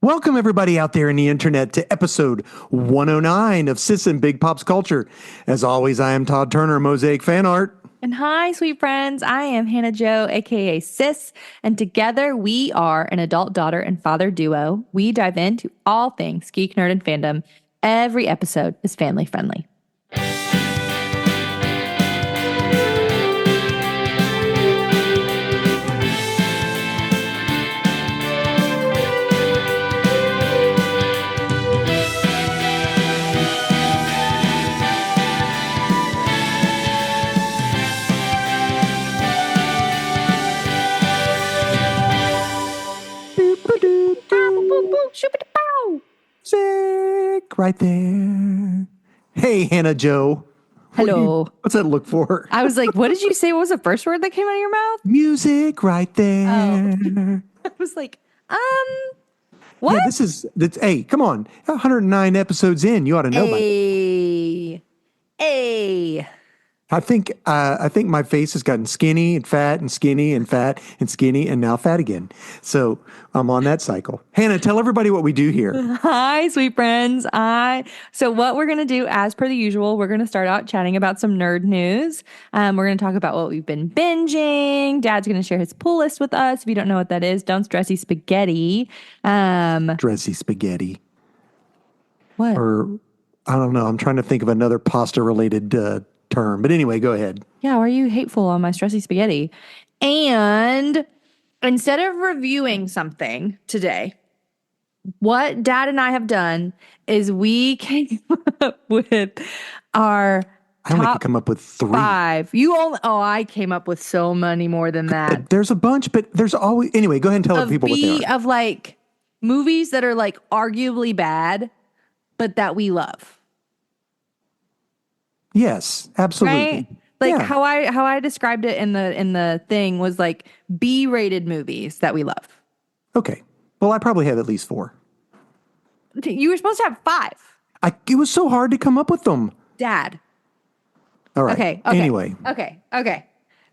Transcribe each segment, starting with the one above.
Welcome, everybody out there in the internet, to episode 109 of Sis and Big Pops Culture. As always, I am Todd Turner, Mosaic Fan Art. And hi, sweet friends. I am Hannah Jo, aka Sis, and together we are an adult daughter and father duo. We dive into all things geek, nerd, and fandom. Every episode is family friendly. Sick right there. Hey, Hannah Jo. Hello. What's that look for? I was like, what did you say? What was the first word that came out of your mouth? Music right there. Oh. I was like, what? Yeah, hey, come on. 109 episodes in. You ought to know by now. Hey. I think my face has gotten skinny and fat and skinny and fat and skinny and now fat again. So I'm on that cycle. Hannah, tell everybody what we do here. Hi, sweet friends. So what we're going to do, as per the usual, we're going to start out chatting about some nerd news. We're going to talk about what we've been binging. Dad's going to share his pull list with us. If you don't know what that is, don't stressy spaghetti. Dressy spaghetti. What? Or, I don't know. I'm trying to think of another pasta related term. But anyway, go ahead. Yeah, why are you hateful on my stressy spaghetti? And instead of reviewing something today, what Dad and I have done is we came up with our I only top could come up with 3. 5. I came up with so many more than that. There's a bunch, but there's always anyway. Go ahead and tell the people what they are. Of like movies that are like arguably bad, but that we love. Yes, absolutely. Right? Like Yeah. how I described it in the thing was like B-rated movies that we love. Okay. Well, I probably have at least 4. You were supposed to have 5. It was so hard to come up with them. Dad. All right. Okay. Anyway. Okay.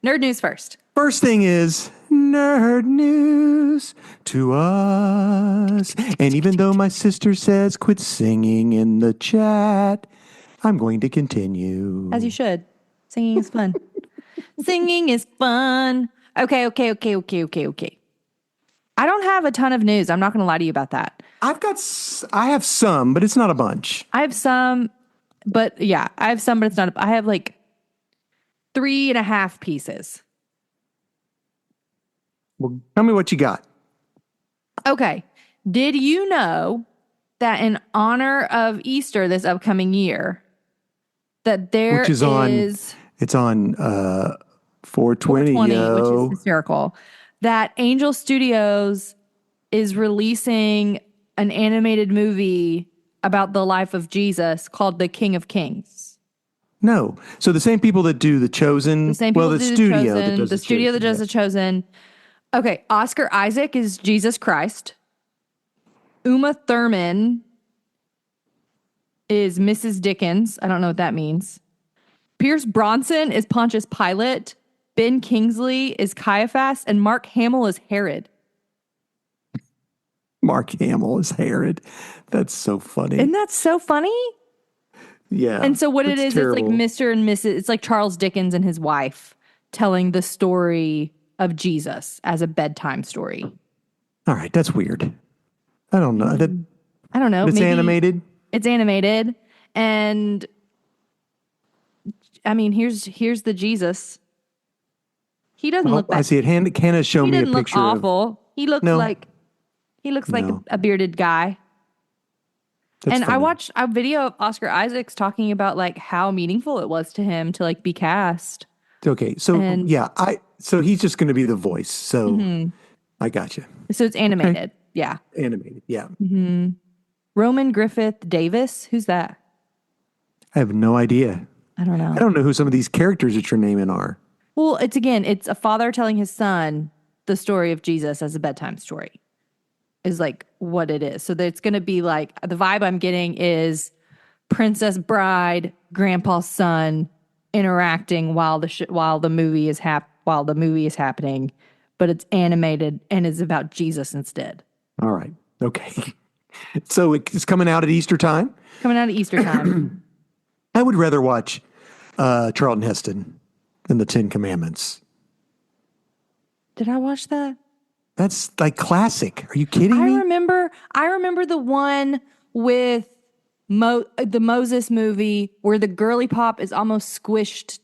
Nerd news first. First thing is nerd news to us. And even though my sister says quit singing in the chat, I'm going to continue. As you should. Singing is fun. Singing is fun. Okay. I don't have a ton of news. I'm not going to lie to you about that. I have some, but it's not a bunch. I have some, but it's not. I have like 3.5 pieces. Well, tell me what you got. Okay. Did you know that in honor of Easter this upcoming year, that there Which is on 420, which is hysterical, that Angel Studios is releasing an animated movie about the life of Jesus called The King of Kings. No. So the same people that do The Chosen. The same people the studio that does The studio that does The Chosen. Okay, Oscar Isaac is Jesus Christ. Uma Thurman is Mrs. Dickens. I don't know what that means. Pierce Bronson is Pontius Pilate. Ben Kingsley is Caiaphas. And Mark Hamill is Herod. Mark Hamill is Herod. That's so funny. Isn't that so funny? Yeah. And so what it is, terrible. it's like Mr. and Mrs. It's like Charles Dickens and his wife telling the story of Jesus as a bedtime story. All right, that's weird. I don't know. I don't know. It's animated? It's animated. And I mean, here's the Jesus. He doesn't look that. I see it. Hannah showed me a picture. He doesn't look awful. He looks like a bearded guy. That's funny. I watched a video of Oscar Isaacs talking about like how meaningful it was to him to like be cast. Okay, so so he's just going to be the voice. So I got you. So it's animated. Okay. Yeah. Animated. Yeah. Mm-hmm. Roman Griffith Davis. Who's that? I have no idea. I don't know. I don't know who some of these characters that you're naming are. Well, it's a father telling his son the story of Jesus as a bedtime story. Is like what it is. So it's going to be like the vibe I'm getting is Princess Bride, Grandpa's son interacting while the movie is happening, but it's animated and is about Jesus instead. All right. Okay. So it's coming out at Easter time. Coming out at Easter time. I would rather watch Charlton Heston than the Ten Commandments. Did I watch that? That's like classic. Are you kidding me? I remember the one with the Moses movie where the girly pop is almost squished.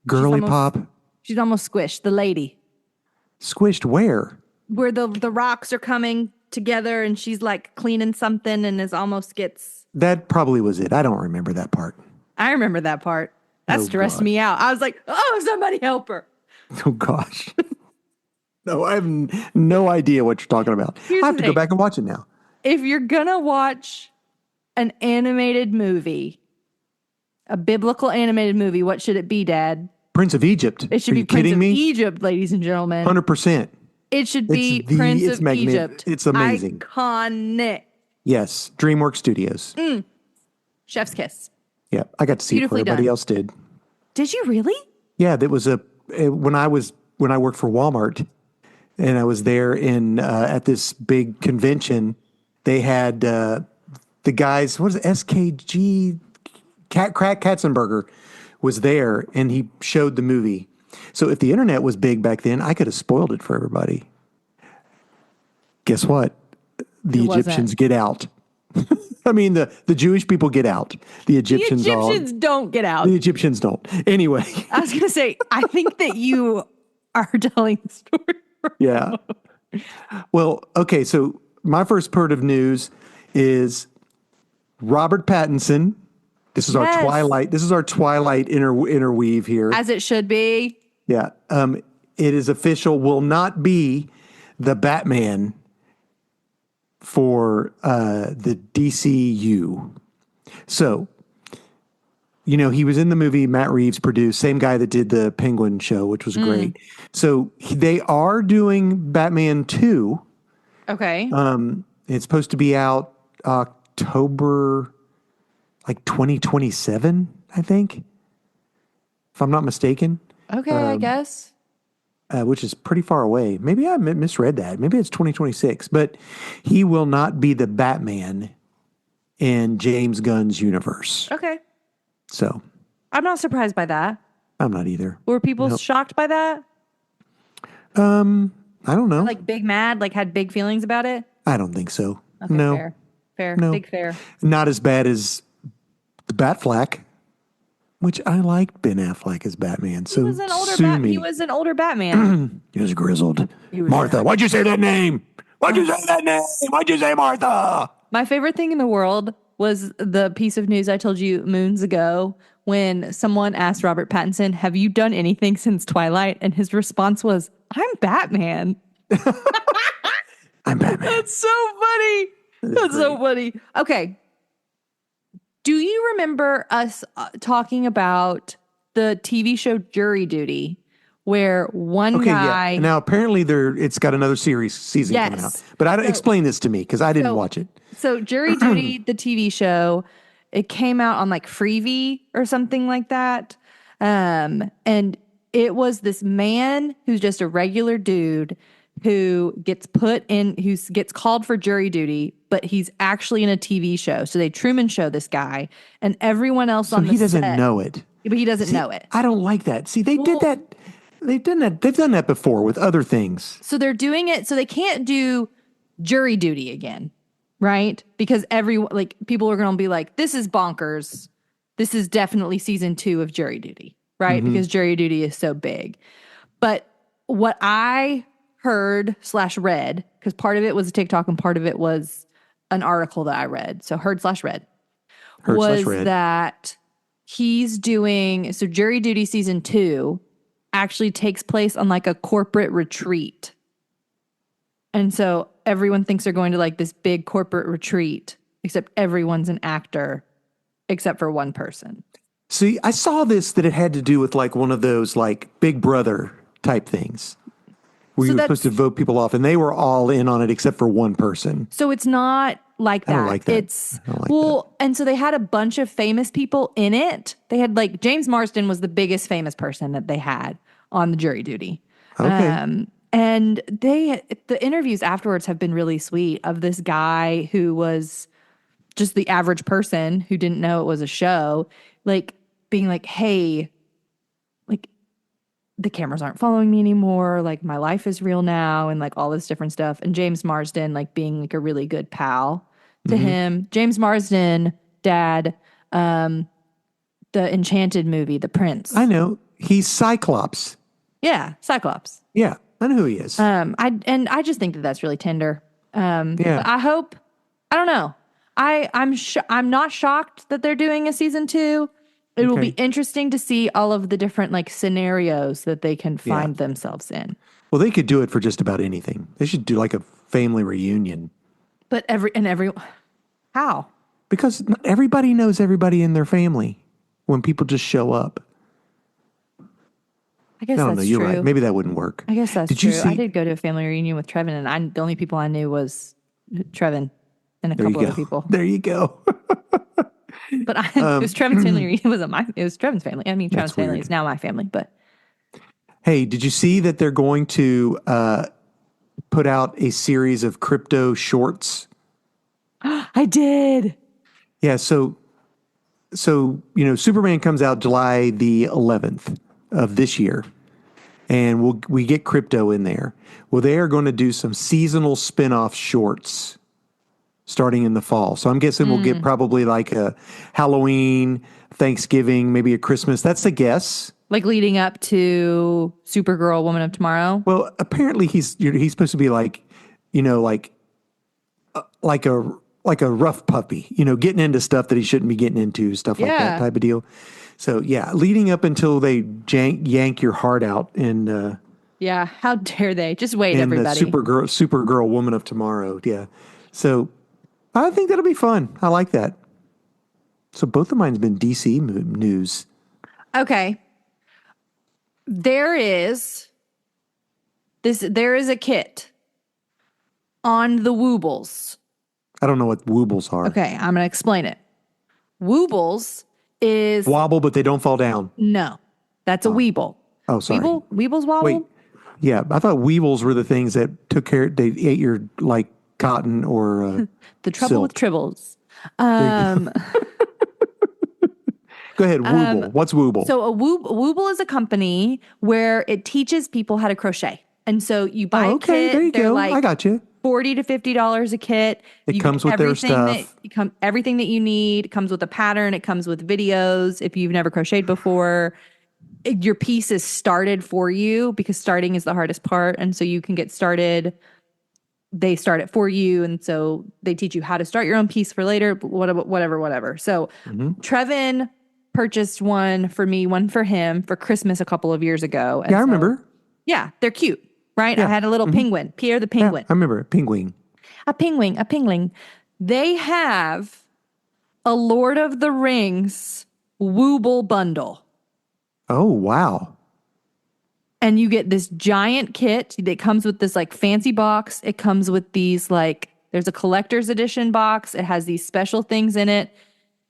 Girly pop? She's almost squished, the lady. Squished where? Where the rocks are coming together and she's like cleaning something and gets. That probably was it. I don't remember that part. I remember that part. That stressed me out. I was like, oh, somebody help her. Oh, gosh. No, I have no idea what you're talking about. I have to go back and watch it now. If you're going to watch an animated movie, a biblical animated movie, what should it be, Dad? Prince of Egypt. It should be Prince of Egypt, ladies and gentlemen. 100%. It should be Prince of Egypt. It's amazing. Iconic. Yes. DreamWorks Studios. Chef's kiss. Yeah. I got to see it before everybody else did. Did you really? Yeah. That was when I worked for Walmart and I was there at this big convention, they had the guys, what is it? SKG Katzenberger was there and he showed the movie. So if the internet was big back then, I could have spoiled it for everybody. Guess what? The Egyptians get out. I mean, the Jewish people get out. The Egyptians don't get out. The Egyptians don't. Anyway. I was going to say, I think that you are telling the story wrong. Yeah. Well, okay. So my first part of news is Robert Pattinson. This is our Twilight. This is our Twilight interweave here. As it should be. Yeah. It is official. Will not be the Batman for the DCU. So, he was in the movie Matt Reeves produced, same guy that did the Penguin show, which was great. So they are doing Batman 2. Okay. It's supposed to be out October, like 2027, I think, if I'm not mistaken. Okay, I guess. Which is pretty far away. Maybe I misread that. Maybe it's 2026. But he will not be the Batman in James Gunn's universe. Okay. So. I'm not surprised by that. I'm not either. Were people shocked by that? I don't know. Like big mad, like had big feelings about it? I don't think so. Okay, no. Fair. No. Big fair. Not as bad as the Batfleck. Which I liked Ben Affleck as Batman. So he was an older Batman. He was grizzled. Martha, why'd you say that name? Why'd you say that name? Why'd you say Martha? My favorite thing in the world was the piece of news I told you moons ago when someone asked Robert Pattinson, have you done anything since Twilight? And his response was, I'm Batman. I'm Batman. That's so funny. That's so funny. Okay. Do you remember us talking about the TV show Jury Duty, where one guy... Yeah. Now, apparently it's got another season coming out. But explain this to me, because I didn't watch it. So Jury Duty, the TV show, it came out on like Freevee or something like that. And it was this man who's just a regular dude who gets called for jury duty, but he's actually in a TV show. So they Truman Show this guy, and everyone else on the set. So he doesn't know it. But he doesn't know it. I don't like that. See, did that. They've done that before with other things. So they're doing it. So they can't do jury duty again, right? Because people are going to be like, this is bonkers. This is definitely season 2 of Jury Duty, right? Mm-hmm. Because Jury Duty is so big. But what I heard/read, because part of it was a TikTok and part of it was an article that I read. So heard/read was that he's doing, so Jury Duty season 2 actually takes place on like a corporate retreat. And so everyone thinks they're going to like this big corporate retreat, except everyone's an actor except for one person. See, I saw that it had to do with like one of those like Big Brother type things. Where you were supposed to vote people off, and they were all in on it except for one person. So it's not like that. I don't like that. That. And so they had a bunch of famous people in it. They had like James Marsden was the biggest famous person that they had on the Jury Duty. Okay. And the interviews afterwards have been really sweet of this guy who was just the average person who didn't know it was a show, like being like, hey, like the cameras aren't following me anymore. Like my life is real now and like all this different stuff. And James Marsden, like being like a really good pal to him. James Marsden, dad, the Enchanted movie, The Prince. I know. He's Cyclops. Yeah, Cyclops. Yeah, I know who he is. I just think that that's really tender. Yeah. But I hope, I don't know. I'm not shocked that they're doing a season 2. It will be Okay. interesting to see all of the different like scenarios that they can find themselves in. Well, they could do it for just about anything. They should do like a family reunion. But how? Because not everybody knows everybody in their family when people just show up. I guess I don't that's know. You're true. right. Maybe that wouldn't work. I guess that's Did true. you see? I did go to a family reunion with Trevin, and the only people I knew was Trevin and a There you couple go. other people. There you go. But it was Trevin's family reunion. It was Trevin's family. I mean, Trevin's That's family weird. is now my family. But Hey, did you see that they're going to put out a series of Krypto shorts? I did. Yeah. So Superman comes out July the 11th of this year, and we get Krypto in there. Well, they are going to do some seasonal spin-off shorts starting in the fall. So I'm guessing we'll get probably like a Halloween, Thanksgiving, maybe a Christmas. That's the guess. Like leading up to Supergirl, Woman of Tomorrow. Well, apparently he's supposed to be like, like a rough puppy, getting into stuff that he shouldn't be getting into, stuff like that type of deal. So yeah, leading up until they yank your heart out in Yeah, how dare they? Just wait, in everybody. the Supergirl, Woman of Tomorrow. Yeah, so I think that'll be fun. I like that. So both of mine's been DC news. Okay. There is a kit on the Woobles. I don't know what Woobles are. Okay, I'm going to explain it. Woobles is Wobble, but they don't fall down. no. That's a Weeble. Oh, sorry. Weebles wobble? Wait. Yeah, I thought Weebles were the things that took care. They ate your like cotton or The trouble silk. with tribbles. Go ahead, Wooble. What's Wooble? So a Wooble is a company where it teaches people how to crochet. And so you buy a kit. There you they're go. like I got you. $40 to $50 a kit. It You comes get with their everything stuff. Everything that you need. It comes with a pattern. It comes with videos. If you've never crocheted before, your piece is started for you because starting is the hardest part. And so you can get started. They start it for you. And so they teach you how to start your own piece for later, whatever. So Trevin purchased one for me, one for him for Christmas a couple of years ago. And Yeah, I remember. Yeah, they're cute, right? Yeah. I had a little penguin, Pierre the penguin. I remember. Penguin. A penguin. They have a Lord of the Rings Wooble bundle. Oh, wow. And you get this giant kit that comes with this like fancy box. It comes with these like, there's a collector's edition box. It has these special things in it.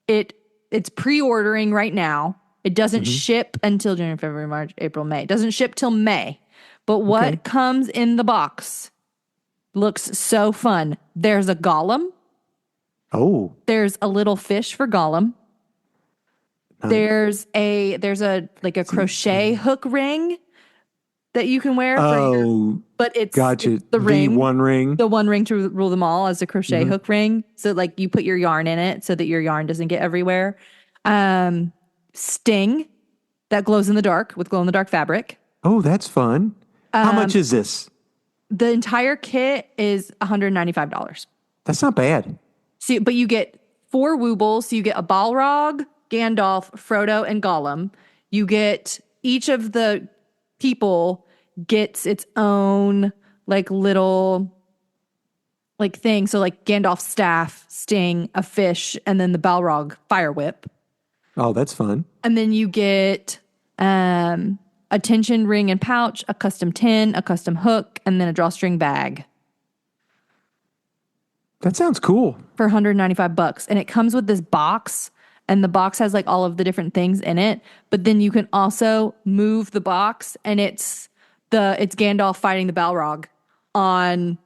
It's pre-ordering right now. It doesn't ship until January, February, March, April, May. It doesn't ship till May. But what comes in the box looks so fun. There's a Gollum. Oh. There's a little fish for Gollum. There's a like a crochet hook ring that you can wear. But it's gotcha. It's the ring. One ring. The one ring to rule them all as a crochet hook ring. So like you put your yarn in it so that your yarn doesn't get everywhere. Sting that glows in the dark with glow in the dark fabric. Oh, that's fun. How much is this? The entire kit is $195. That's not bad. So, but you get 4 Woobles. So you get a Balrog, Gandalf, Frodo, and Gollum. You get each of the people gets its own like little like thing. So like Gandalf's staff, Sting, a fish, and then the Balrog fire whip. Oh, that's fun. And then you get a tension ring and pouch, a custom tin, a custom hook, and then a drawstring bag. That sounds cool. For $195. And it comes with this box, and the box has like all of the different things in it. But then you can also move the box, and it's it's Gandalf fighting the Balrog on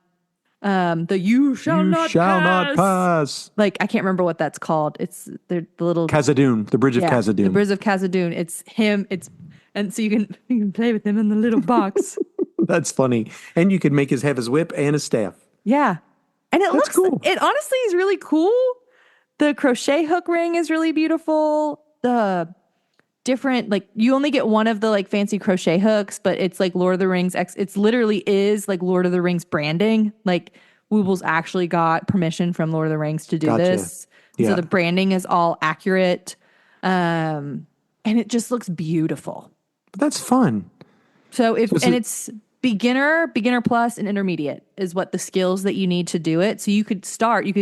the You Shall Not Pass. Like, I can't remember what that's called. It's the little Khazad-dûm, the Bridge of Khazad-dûm. The Bridge of Khazad-dûm. It's him. And so you can play with him in the little box. That's funny. And you can have his whip and his staff. Yeah. And That's cool. It honestly is really cool. The crochet hook ring is really beautiful. The different, like, you only get one of the like fancy crochet hooks, but it's like Lord of the Rings. It's literally is like Lord of the Rings branding. Like, Woobles actually got permission from Lord of the Rings to do this. Yeah. So the branding is all accurate. And it just looks beautiful. That's fun. So it's beginner plus, and intermediate is what the skills that you need to do it. So you could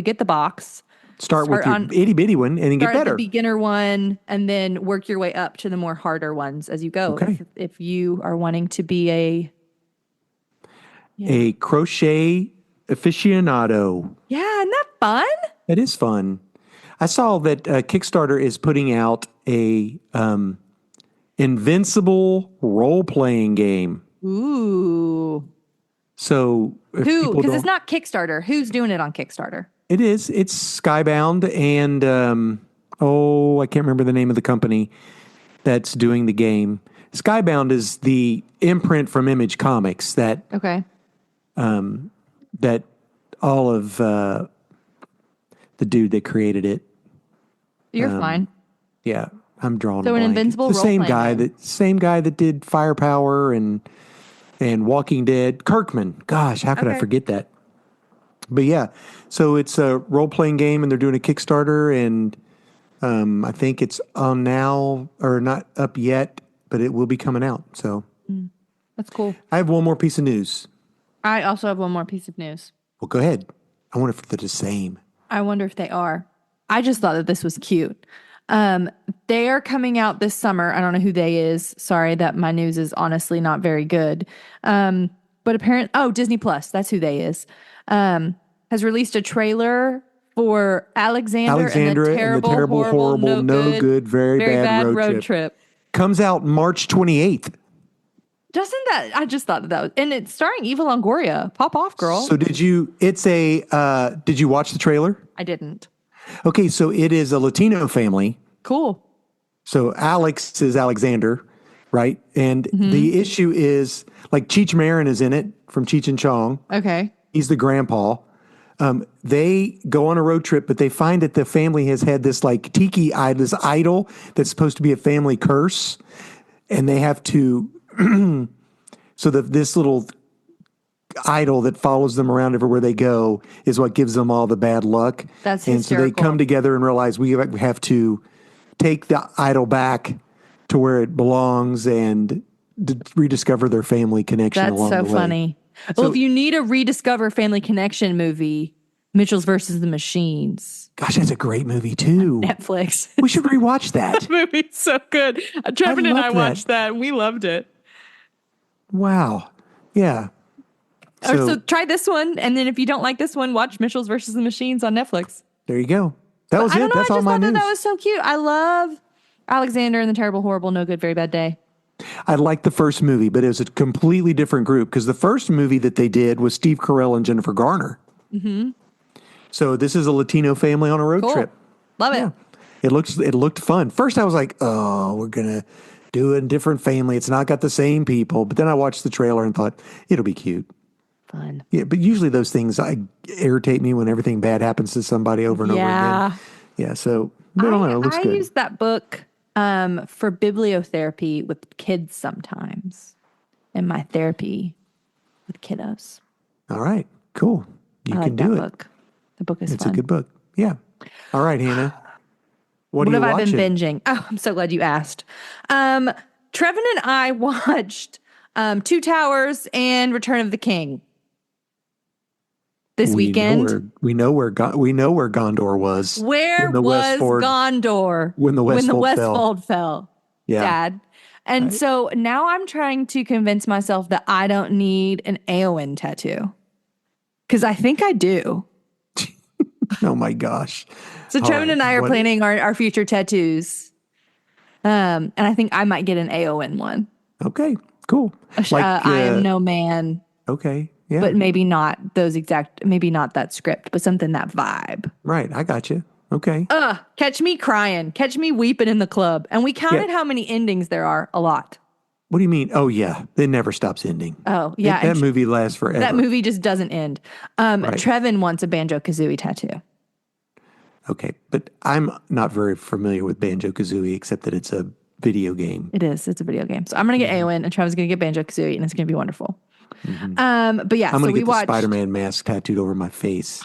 get the box. Start with your itty bitty one and then get better. The beginner one and then work your way up to the more harder ones as you go. Okay. If you are wanting to be a crochet aficionado. Yeah, isn't that fun? It is fun. I saw that Kickstarter is putting out a Invincible Role-Playing game. Ooh. So because it's not Kickstarter. Who's doing it on Kickstarter? It is. It's Skybound and I can't remember the name of the company that's doing the game. Skybound is the imprint from Image Comics that that all of the dude that created it. You're fine. Yeah, I'm drawing. So an Invincible the same guy that did Firepower and Walking Dead. Kirkman. Gosh, how could I forget that? But yeah, so it's a role-playing game, and they're doing a Kickstarter, and I think it's on now, or not up yet, but it will be coming out. So that's cool. I have one more piece of news. I also have one more piece of news. Well, go ahead. I wonder if they're the same. I wonder if they are. I just thought that this was cute. They are coming out this summer. I don't know who they is. Sorry that my news is honestly not very good. But apparently, Disney Plus, that's who they is. Has released a trailer for Alexander and the Terrible, Horrible, No Good, Very Bad Road Trip. Comes out March 28th. I just thought that was, and it's starring Eva Longoria. Pop off, girl. So did you watch the trailer? I didn't. Okay, so it is a Latino family. Cool. So Alex is Alexander, right? And the issue is, like, Cheech Marin is in it from Cheech and Chong. Okay. He's the grandpa. They go on a road trip, but they find that the family has had this like this idol that's supposed to be a family curse. And they have to, this little idol that follows them around everywhere they go is what gives them all the bad luck. That's and hysterical. So they come together and realize we have to take the idol back to where it belongs and rediscover their family connection along the way. That's so funny. Well, if you need a rediscover family connection movie, Mitchell's versus the Machines. Gosh, that's a great movie too. Netflix. We should rewatch that. That movie's so good. Trevin and I watched that. We loved it. Wow. Yeah. So try this one, and then if you don't like this one, watch Mitchell's versus the Machines on Netflix. There you go. That was it. That's all my news. That was so cute. I love Alexander and the Terrible, Horrible, No Good, Very Bad Day. I liked the first movie, but it was a completely different group because the first movie that they did was Steve Carell and Jennifer Garner. Mm-hmm. So this is a Latino family on a road trip. Love it. It looked fun. First, I was like, "Oh, we're gonna do a different family. It's not got the same people." But then I watched the trailer and thought it'll be cute. Fun. Yeah, but usually those things irritate me when everything bad happens to somebody over and over again. Yeah. So I don't know. It looks good. I use that book for bibliotherapy with kids sometimes in my therapy with kiddos. All right, cool. You can do it. Book. The book is fun. It's a good book. Yeah. All right, Hannah. What have I been binging? Oh, I'm so glad you asked. Trevin and I watched Two Towers and Return of the King this weekend. We know where Gondor was. Where was Gondor when the Westfold fell? Yeah. Dad. And so now I'm trying to convince myself that I don't need an Éowyn tattoo. Because I think I do. Oh my gosh. So Trevin and I are planning our future tattoos. And I think I might get an Éowyn one. Okay. Cool. Like, I Am No Man, okay. Yeah. but maybe not maybe not that script, but something that vibe. Right. I got you. Okay. Catch me crying, catch me weeping in the club. And we counted Yeah. how many endings there are. A lot. What do you mean? Oh, yeah. It never stops ending. Oh, yeah. That movie lasts forever. That movie just doesn't end. Right. Trevin wants a Banjo-Kazooie tattoo. Okay. But I'm not very familiar with Banjo-Kazooie, except that it's a video game. It is. It's a video game. So I'm going to get Eowyn, and Trevor's going to get Banjo-Kazooie, and it's going to be wonderful. But yeah, I'm so going to we get the watched. Spider-Man mask tattooed over my face.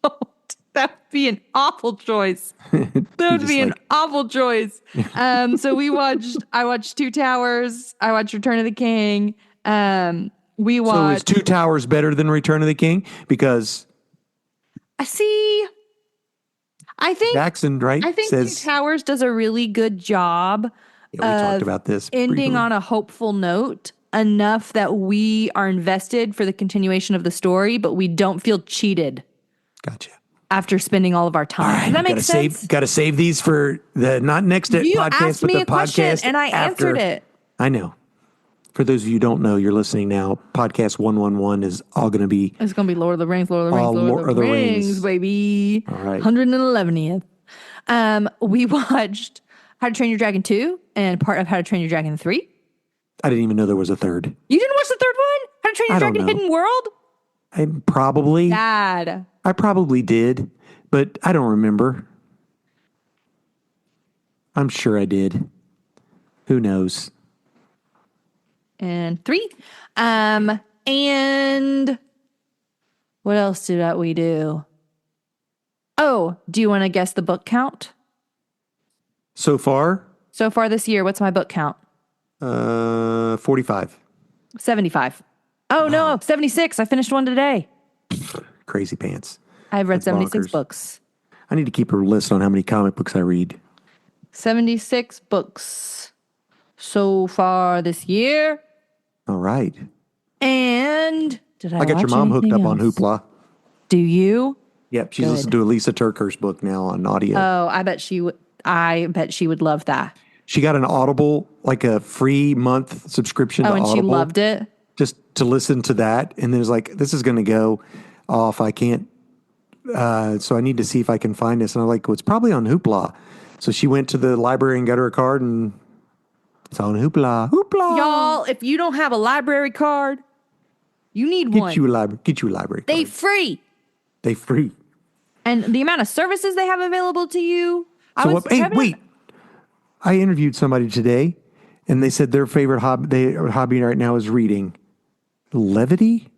Don't. That would be an awful choice. That would be an awful choice. So I watched Two Towers. I watched Return of the King. We watched. So is Two Towers better than Return of the King? Because I think Jackson, right? I think says, Two Towers does a really good job we talked about this ending briefly. on a hopeful note enough that we are invested for the continuation of the story, but we don't feel cheated. Gotcha. After spending all of our time. All right, Does that make sense? Got to save these for the not next You podcast, asked but me the a question podcast and I after. answered it. I know. For those of you who don't know, you're listening now. Podcast 111 is all going to be. It's going to be Lord of the Rings, Lord of the Rings, baby. All right. 111th. We watched How to Train Your Dragon 2 and part of How to Train Your Dragon 3. I didn't even know there was a third. You didn't watch the third one? How to Train Your Dragon Hidden World? I probably. Dad. I probably did, but I don't remember. I'm sure I did. Who knows? And 3. And what else did we do? Oh, do you want to guess the book count? So far? So far this year, what's my book count? 45. 75. Oh, no, 76. I finished one today. Crazy pants. I've read That's 76 bonkers. books. I need to keep a list on how many comic books I read. 76 books so far this year. All right. And did I got your mom hooked up on Hoopla. Do you? Yep, she's Good. listening to a Lisa Turker's book now on audio. Oh, I bet she would. I bet she would love that. She got an Audible, like a free month subscription to and Audible. She loved it? Just to listen to that. And then it was like, this is going to go off. I can't. So I need to see if I can find this. And I'm like, well, it's probably on Hoopla. So she went to the library and got her a card, and it's on Hoopla. Hoopla. Y'all, if you don't have a library card, you need one. Get you a library card. They free. They free. And the amount of services they have available to you. Hey, wait. I interviewed somebody today, and they said their favorite hobby right now is reading. Levity?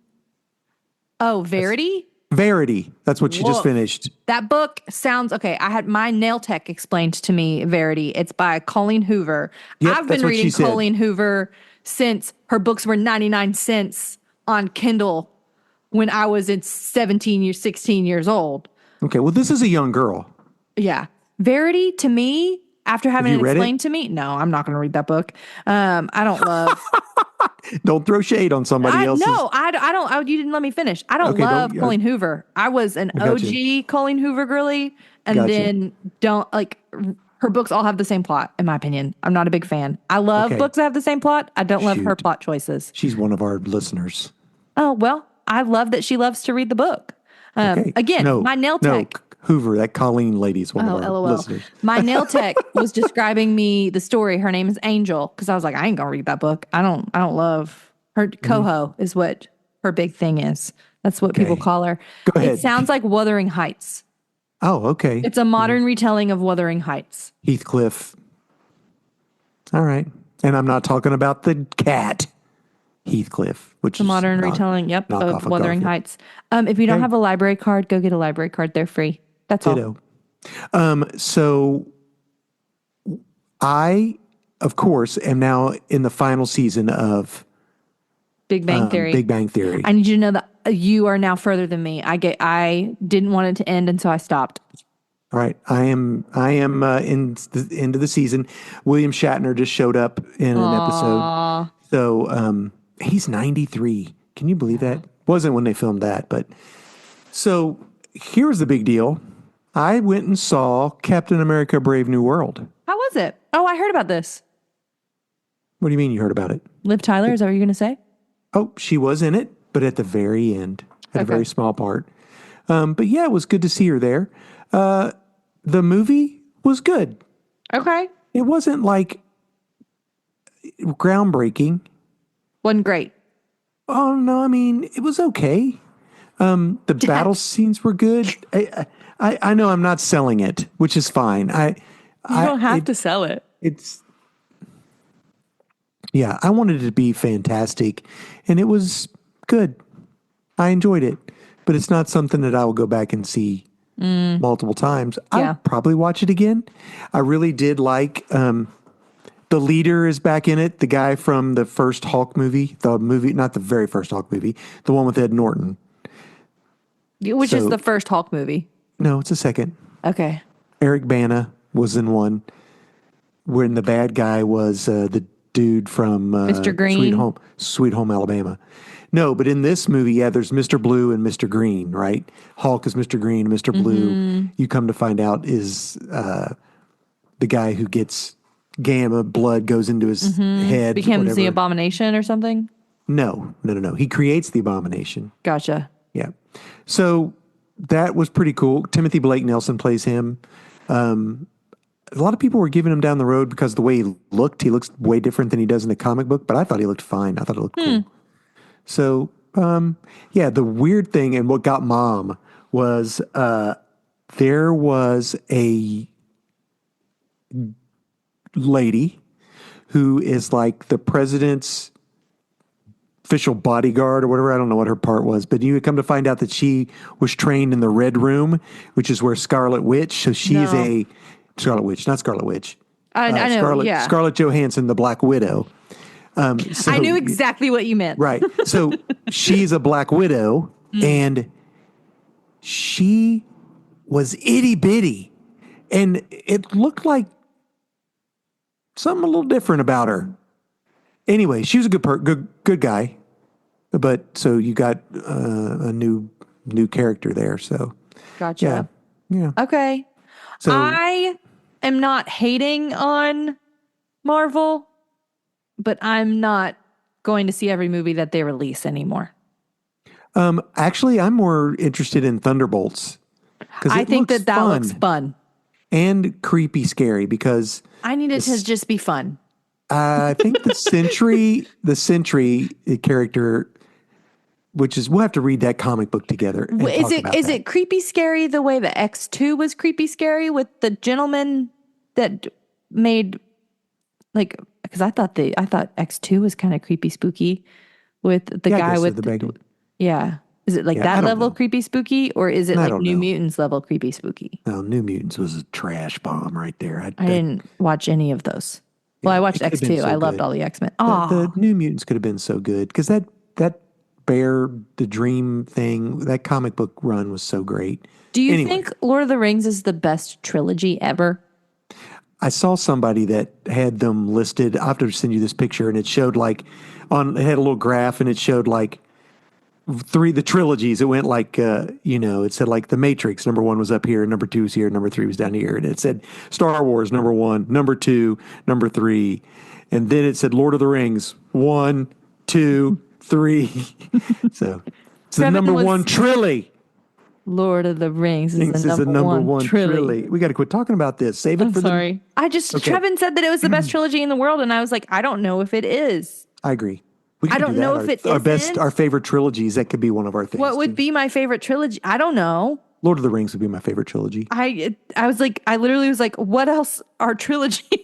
Oh, Verity? Verity. That's what she just finished. That book sounds okay. I had my nail tech explained to me Verity. It's by Colleen Hoover. Yep, I've been reading Colleen Hoover since her books were 99 cents on Kindle when I was 16 years old. Okay, well, this is a young girl. Yeah. Verity, to me, after having it explained to me, no, I'm not going to read that book. I don't love. Don't throw shade on somebody else's. No, I don't. You didn't let me finish. I don't love Colleen Hoover. I was an OG Colleen Hoover girly, and then her books all have the same plot, in my opinion. I'm not a big fan. I love books that have the same plot. I don't love her plot choices. She's one of our listeners. Oh, well, I love that she loves to read the book. Again, my nail tech. No, Hoover, that Colleen lady's one of our LOL. listeners. My nail tech was describing me the story. Her name is Angel, because I was like, I ain't gonna read that book. I don't love her. Coho is what her big thing is. That's what people call her. Go ahead. It sounds like Wuthering Heights. Oh, okay. It's a modern retelling of Wuthering Heights. Heathcliff. All right. And I'm not talking about the cat. Heathcliff, which The is modern retelling, of Wuthering Heights. If you don't have a library card, go get a library card. They're free. That's all. So I, of course, am now in the final season of Big Bang Theory. Big Bang Theory. I need you to know that you are now further than me. I didn't want it to end, and so I stopped. All right. I am in the end of the season. William Shatner just showed up in an episode. So he's 93. Can you believe that? Wasn't when they filmed that, but so here's the big deal. I went and saw Captain America: Brave New World. How was it? Oh, I heard about this. What do you mean you heard about it? Liv Tyler, is that what you're going to say? Oh, she was in it, but at the very end, at a Okay. very small part. But yeah, it was good to see her there. The movie was good. Okay. It wasn't like groundbreaking. Wasn't great. Oh no, I mean it was okay. The battle scenes were good. I know I'm not selling it, which is fine. You don't have to sell it. It's yeah. I wanted it to be fantastic, and it was good. I enjoyed it, but it's not something that I will go back and see multiple times. Yeah. I'll probably watch it again. I really did like. The leader is back in it. The guy from the first Hulk movie, not the very first Hulk movie, the one with Ed Norton. Which is the first Hulk movie. No, it's the second. Okay. Eric Bana was in one, when the bad guy was the dude from Mr. Green? Sweet Home Alabama. No, but in this movie, yeah, there's Mr. Blue and Mr. Green, right? Hulk is Mr. Green, Mr. Blue. You come to find out is the guy who gets gamma blood goes into his head. Becomes the abomination or something? No. He creates the abomination. Gotcha. Yeah. So that was pretty cool. Timothy Blake Nelson plays him. A lot of people were giving him down the road because the way he looked. He looks way different than he does in the comic book, but I thought he looked fine. I thought it looked cool. So, yeah, the weird thing and what got Mom was there was a lady who is like the president's official bodyguard or whatever. I don't know what her part was, but you come to find out that she was trained in the Red Room, which is where Scarlet Witch. So she's a Scarlet Witch, not Scarlet Witch. I know. Scarlett Johansson, the Black Widow. So, I knew exactly what you meant. Right. So she's a Black Widow, and she was itty bitty, and it looked like something a little different about her. Anyway, she was a good guy, but so you got a new character there. So Gotcha. yeah. Okay. So I am not hating on Marvel, but I'm not going to see every movie that they release anymore. actually, I'm more interested in Thunderbolts because I think that looks fun and creepy, scary because I need it to just be fun. I think the Sentry character, which is we'll have to read that comic book together. And Is it creepy scary the way the X2 was creepy scary with the gentleman that made like because I thought X2 was kind of creepy spooky with the guy with the yeah. Is it like that level creepy spooky or is it like New know. Mutants level creepy spooky? No, New Mutants was a trash bomb right there. I didn't watch any of those. Well, I watched X2. I loved all the X-Men. The New Mutants could have been so good because that Bear the Dream thing, that comic book run was so great. Do you think Lord of the Rings is the best trilogy ever? I saw somebody that had them listed. I have to send you this picture, and it showed it had a little graph, and it showed like the trilogies. It went like it said like The Matrix #1 was up here, #2 was here, #3 was down here, and it said Star Wars #1, #2, #3, and then it said Lord of the Rings 1, 2, 3. So it's the #1 trilogy. Lord of the Rings is the number one one trilogy. We got to quit talking about this. Save it for sorry. Trevin said that it was the best trilogy in the world, and I was like, I don't know if it is. I agree. I don't know if it isn't. Our favorite trilogies. That could be one of our things. What would be my favorite trilogy? I don't know. Lord of the Rings would be my favorite trilogy. I was like, I literally was like, what else are trilogy?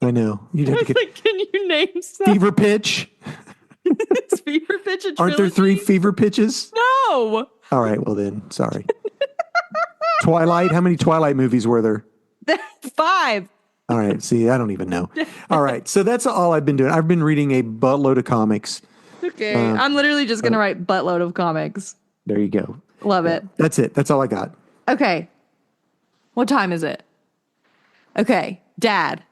I know. You'd have to get like, can you name some? Fever Pitch. Is Fever Pitch a trilogy? Aren't there 3 Fever Pitches? No. All right. Well then, sorry. Twilight. How many Twilight movies were there? 5. All right. See, I don't even know. All right. So that's all I've been doing. I've been reading a buttload of comics. Okay. I'm literally just going to write buttload of comics. There you go. Love it. That's it. That's all I got. Okay. What time is it? Okay. Dad.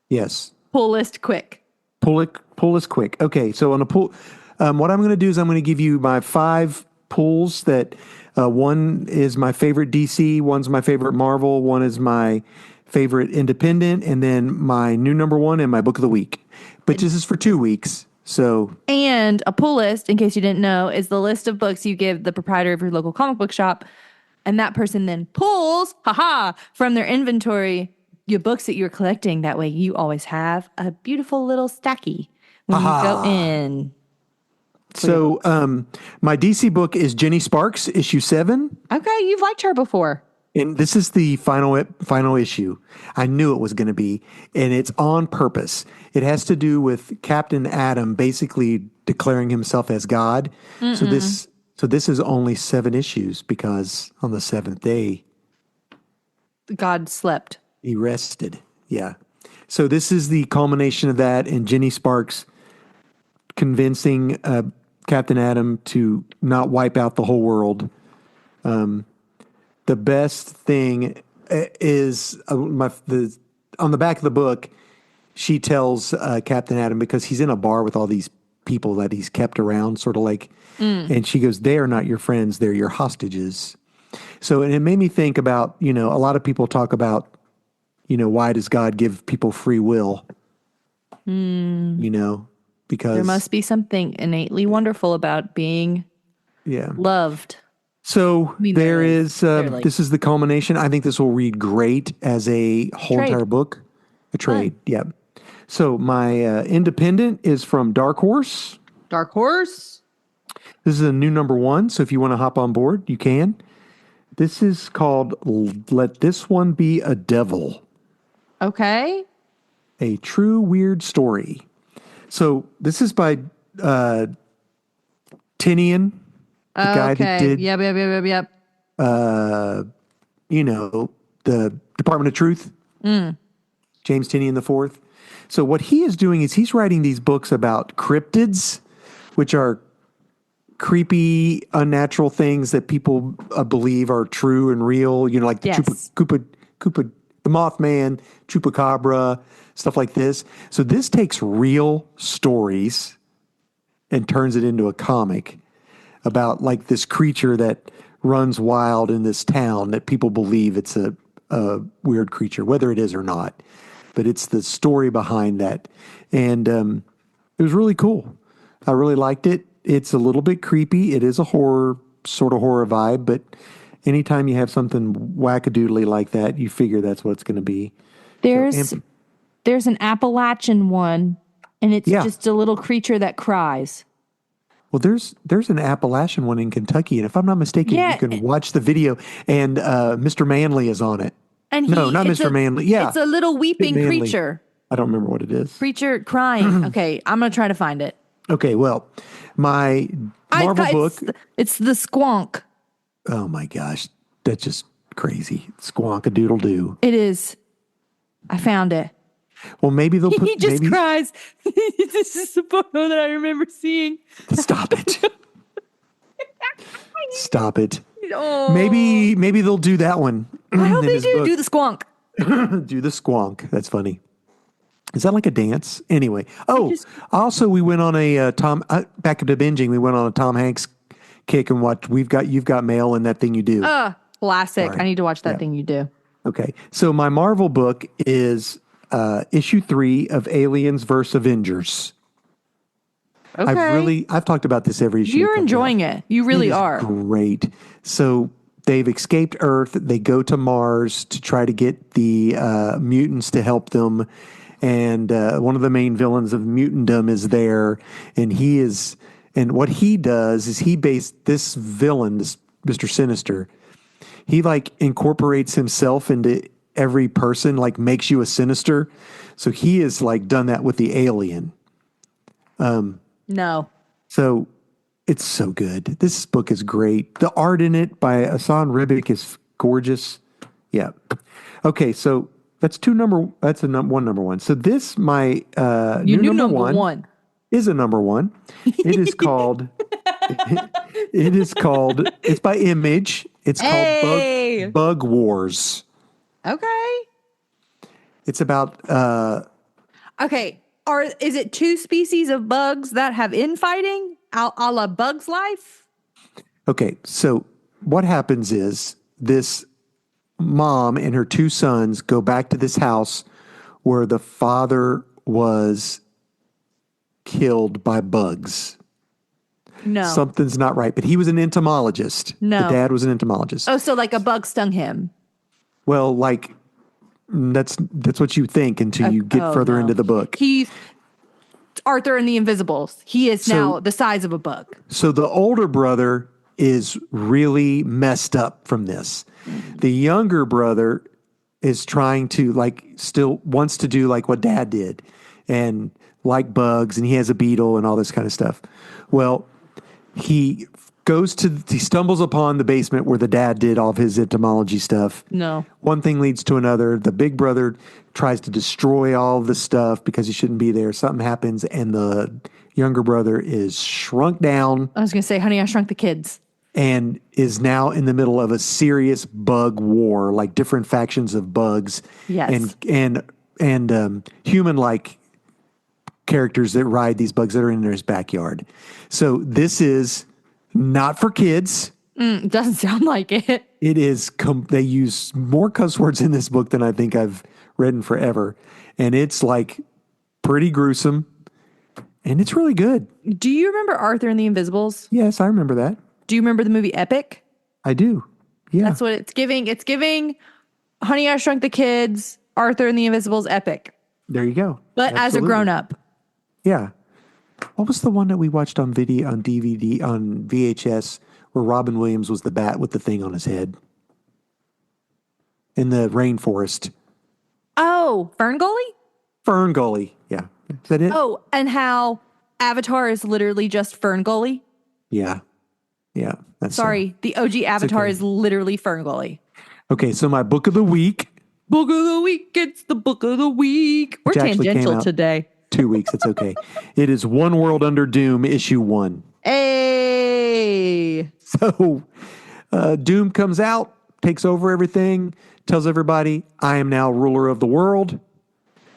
Yes. Pull list quick. Pull is quick. Okay. So on a pull, what I'm going to do is I'm going to give you my 5 pulls that one is my favorite DC, one's my favorite Marvel, one is my favorite independent, and then my new #1 and my book of the week. But this is for 2 weeks. So, And a pull list, in case you didn't know, is the list of books you give the proprietor of your local comic book shop. And that person then pulls, from their inventory, your books that you're collecting. That way you always have a beautiful little stacky when you go in. so my DC book is Jenny Sparks, issue 7. Okay, you've liked her before. And this is the final issue. I knew it was going to be, and it's on purpose. It has to do with Captain Adam basically declaring himself as God. So this is only 7 issues because on the 7th day God slept. he rested. Yeah. So this is the culmination of that, and Jenny Sparks convincing Captain Adam to not wipe out the whole world. The best thing is on the back of the book, she tells Captain Adam, because he's in a bar with all these people that he's kept around, sort of like, and she goes, "They are not your friends; they're your hostages." So, and it made me think about, a lot of people talk about, why does God give people free will? Because There must be something innately wonderful about being loved. So there is, clearly. this is the culmination. I think this will read great as a whole Trade. entire book. A trade, yep. So my independent is from Dark Horse. Dark Horse. This is a new number 1, so if you want to hop on board, you can. This is called Let This One Be a Devil. Okay. A True Weird Story. So this is by Tinian. The guy that did, Yep. the Department of Truth, James Tinian the Fourth. So what he is doing is he's writing these books about cryptids, which are creepy, unnatural things that people believe are true and real. Like the Koopa, the Mothman, Chupacabra, stuff like this. So this takes real stories and turns it into a comic about like this creature that runs wild in this town that people believe it's a weird creature, whether it is or not. But it's the story behind that. And it was really cool. I really liked it. It's a little bit creepy. It is a sort of horror vibe, but anytime you have something wackadoodly like that, you figure that's what it's going to be. There's an Appalachian one, and it's just a little creature that cries. Well, there's an Appalachian one in Kentucky, and if I'm not mistaken, you can watch the video, and Mr. Manley is on it. And no, not Mr. Manley. Yeah, it's a little weeping creature. I don't remember what it is. Creature crying. Okay, I'm gonna try to find it. Okay, well, my Marvel book. It's the Squonk. Oh my gosh, that's just crazy. Squonk-a-doodle-doo. It is. I found it. Well, maybe they'll put. He just cries. This is the photo that I remember seeing. Stop it. Stop it. Oh. Maybe they'll do that one. I hope they do. Do the Squonk. Do the Squonk. That's funny. Is that like a dance? Anyway. Oh, also we went on a back to binging. We went on a Tom Hanks kick and watched You've Got Mail and That Thing You Do. Classic. Right. I need to watch That Thing You Do. Okay. So my Marvel book is issue 3 of Aliens vs. Avengers. Okay. I've talked about this every issue. You're enjoying it. You really are. Great. So they've escaped Earth. They go to Mars to try to get the mutants to help them. And one of the main villains of mutantdom is there. And what he does is this villain, this Mr. Sinister, he like incorporates himself into every person, like makes you a Sinister. So he has like done that with the alien. No. So it's so good. This book is great. The art in it by Hassan Ribic is gorgeous. Yeah. Okay, so that's one number one. So this my new number one is a number one. It is called it's by Image. It's called Bug Wars. Okay. It's about okay. Is it 2 species of bugs that have infighting a la Bug's Life? Okay, so what happens is this mom and her 2 sons go back to this house where the father was killed by bugs. No. Something's not right. But he was an entomologist. No. The dad was an entomologist. Oh, so like a bug stung him. Well, like that's what you think until you get further into the book. He's Arthur and the Invisibles. He is now the size of a bug. So the older brother is really messed up from this. The younger brother is trying to still wants to do like what dad did and like bugs, and he has a beetle and all this kind of stuff. Well, he stumbles upon the basement where the dad did all of his entomology stuff. No. One thing leads to another. The big brother tries to destroy all of the stuff because he shouldn't be there. Something happens, and the younger brother is shrunk down. I was going to say, Honey, I Shrunk the Kids. And is now in the middle of a serious bug war, like different factions of bugs. Yes. And human-like characters that ride these bugs that are in his backyard. So this is not for kids. Doesn't sound like it. It is. They use more cuss words in this book than I think I've read in forever, and it's like pretty gruesome, and it's really good. Do you remember Arthur and the Invisibles? Yes, I remember that. Do you remember the movie Epic? I do. Yeah, that's what it's giving. It's giving Honey, I Shrunk the Kids, Arthur and the Invisibles Epic. There you go. But Absolutely. As a grown up. Yeah. What was the one that we watched on video, on DVD, on VHS, where Robin Williams was the bat with the thing on his head in the rainforest? Oh, Ferngully? Ferngully. Yeah. Is that it? Oh, and how Avatar is literally just Ferngully? Yeah. Yeah. That's Sorry, the OG Avatar is literally Ferngully. Okay, so my book of the week. Book of the week. It's the book of the week. We're tangential today. 2 weeks. It's okay. It is One World Under Doom, issue 1. Hey. So Doom comes out, takes over everything, tells everybody, I am now ruler of the world.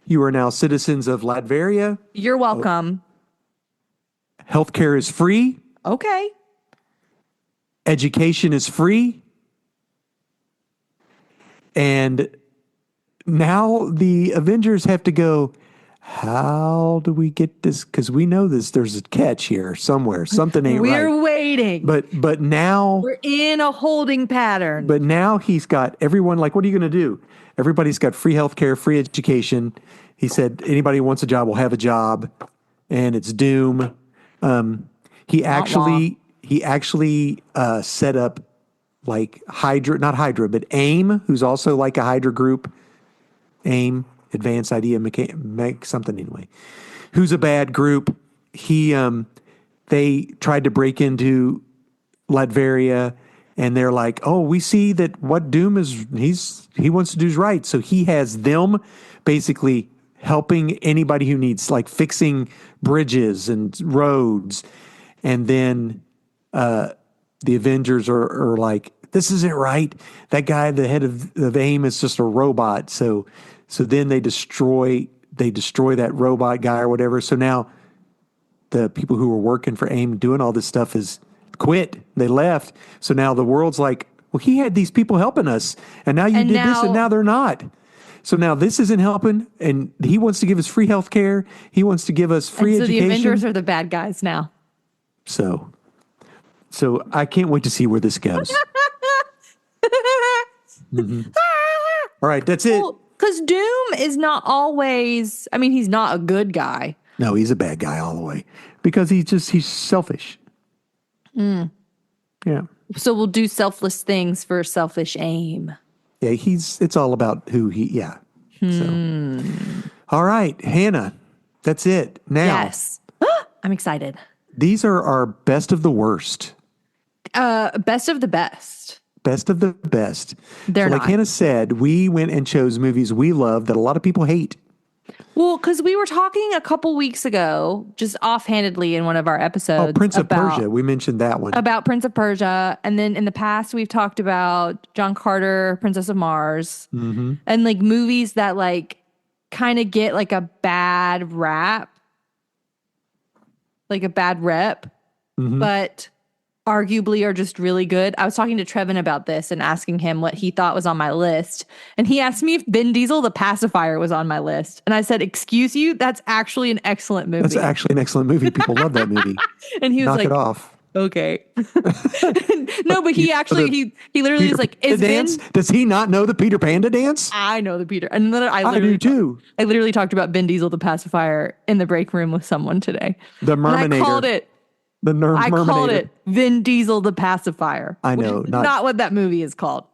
You are now citizens of Latveria. You're welcome. Healthcare is free. Okay. Education is free. And now the Avengers have to go, how do we get this? Because we know there's a catch here somewhere. Something ain't right. We're waiting. But now we're in a holding pattern. But now he's got everyone, like, what are you going to do? Everybody's got free healthcare, free education. He said anybody who wants a job will have a job, and it's Doom. He actually set up like not Hydra, but AIM, who's also like a Hydra group. AIM, Advanced Idea make something anyway. Who's a bad group? They tried to break into Latveria, and they're like, oh, we see that what Doom is, he wants to do is right. So he has them basically helping anybody who needs, like fixing bridges and roads. And then the Avengers are like, this isn't right. That guy, the head of AIM, is just a robot. So then they destroy that robot guy or whatever. So now the people who were working for AIM doing all this stuff is quit. They left. So now the world's like, well, he had these people helping us, and now you did this, and now they're not. So now this isn't helping, and he wants to give us free health care. He wants to give us free education. So the Avengers are the bad guys now. So I can't wait to see where this goes. Mm-hmm. All right, that's it. Because Doom is not always, I mean, he's not a good guy. No, he's a bad guy all the way because he's selfish. Mm. Yeah. So we'll do selfless things for selfish aim. Yeah, it's all about who he, yeah. So. All right, Hannah, that's it. Now. Yes. I'm excited. These are our best of the worst. Best of the best. Best of the best. They're so like Hannah said, we went and chose movies we love that a lot of people hate. Well, because we were talking a couple weeks ago, just offhandedly in one of our episodes. Oh, Prince of Persia. We mentioned that one. About Prince of Persia. And then in the past, we've talked about John Carter, Princess of Mars. Mm-hmm. And like movies that like kind of get like a bad rap. Like a bad rep. Mm-hmm. But arguably are just really good. I was talking to Trevin about this and asking him what he thought was on my list. And he asked me if Vin Diesel, The Pacifier, was on my list. And I said, excuse you, that's actually an excellent movie. That's actually an excellent movie. People love that movie. And he was Knock like, it off. okay. No, but he actually, he literally Peter is like, Panda is dance? Vin? Does he not know the Peter Panda dance? I know the Peter. And then I do too. I literally talked about Vin Diesel, The Pacifier in the break room with someone today. The Merminator. And I called it. I Merminator. called it Vin Diesel the Pacifier. I know, which is not what that movie is called.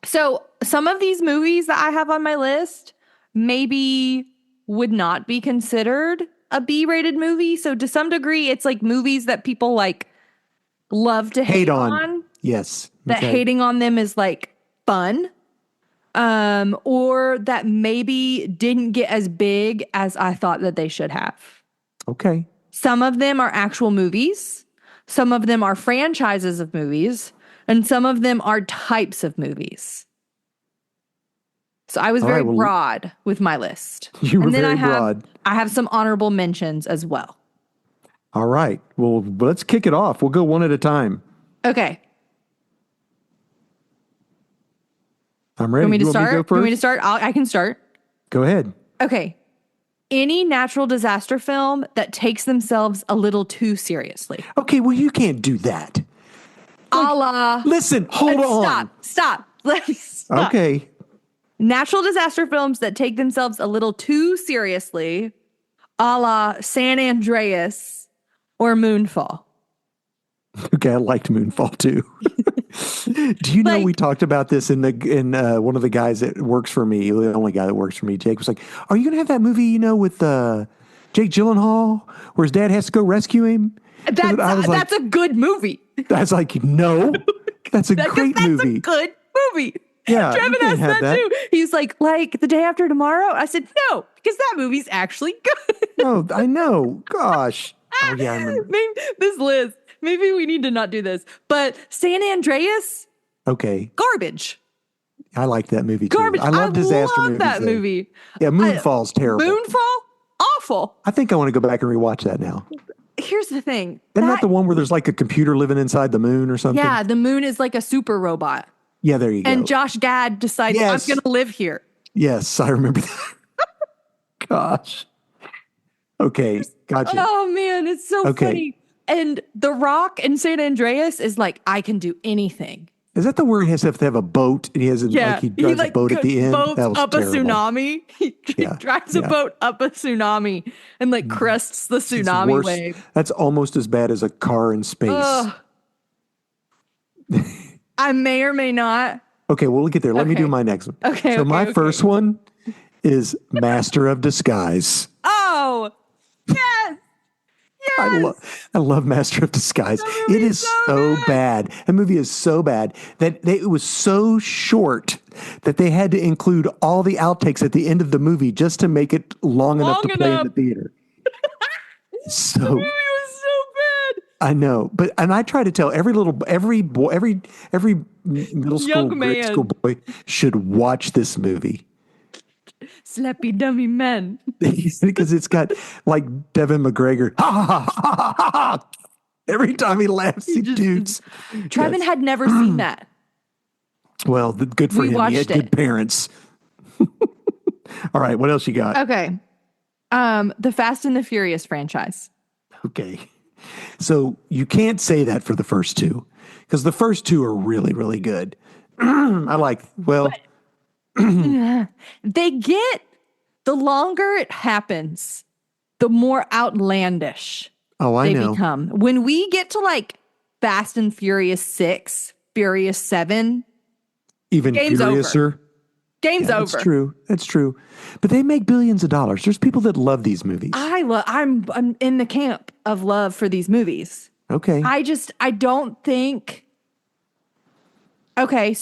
So some of these movies that I have on my list maybe would not be considered a B-rated movie. So to some degree, it's like movies that people like love to hate on. Yes. That hating on them is like fun. Or that maybe didn't get as big as I thought that they should have. Okay. Some of them are actual movies. Some of them are franchises of movies. And some of them are types of movies. So I was very broad with my list. You were very broad. I have some honorable mentions as well. All right. Well, let's kick it off. We'll go one at a time. Okay. I'm ready. You want me to go start? first? You want me to start? I can start. Go ahead. Okay. Any natural disaster film that takes themselves a little too seriously. Okay, well, you can't do that. A la. Listen, hold on. Stop. Let me stop. Okay. Natural disaster films that take themselves a little too seriously, a la San Andreas or Moonfall. Okay, I liked Moonfall too. Do you know we talked about this in one of the guys that works for me, the only guy that works for me, Jake, was like, are you going to have that movie, with Jake Gyllenhaal where his dad has to go rescue him? That's a good movie. I was like, no, that's a great movie. That's a good movie. Yeah, Trevin has that too. He's like The Day After Tomorrow? I said, no, because that movie's actually good. No, I know. Gosh. Oh, yeah, I remember. Maybe this list. Maybe we need to not do this. But San Andreas? Okay. Garbage. I like that movie too. Garbage. I love disaster love movies. That movie. Yeah, Moonfall's terrible. Moonfall? Awful. I think I want to go back and rewatch that now. Here's the thing. Isn't that the one where there's like a computer living inside the moon or something? Yeah, the moon is like a super robot. Yeah, there you go. And Josh Gad decides, I'm going to live here. Yes, I remember that. Gosh. Okay, gotcha. Oh, man, it's so funny. And The Rock in San Andreas is like, I can do anything. Is that the word he has to have a boat? And he has he drives a boat at the end? Boats up terrible. A tsunami. He drives a boat up a tsunami and crests the tsunami wave. That's almost as bad as a car in space. I may or may not. Okay, well, we'll get there. Let me do my next one. Okay. So my first one is Master of Disguise. Oh, yes. Yes. I love Master of Disguise. It is so bad. That movie is so bad that it was so short that they had to include all the outtakes at the end of the movie just to make it long enough to play in the theater. So the movie was so bad. I know, and I try to tell every middle school, grade school boy should watch this movie. Slappy dummy men. Because it's got like Devin McGregor. Ha, ha, ha, ha, ha, ha. Every time he laughs, he toots. Trevin had never seen that. Well, good for him. He had good parents. All right, what else you got? Okay. The Fast and the Furious franchise. Okay. So you can't say that for the first two because the first two are really, really good. They get, the longer it happens, the more outlandish they become. When we get to Fast and Furious 6, Furious 7, even game's furiouser. Over. Game's over. That's true. That's true. But they make billions of dollars. There's people that love these movies. I'm in the camp of love for these movies. Okay. I don't think. Okay.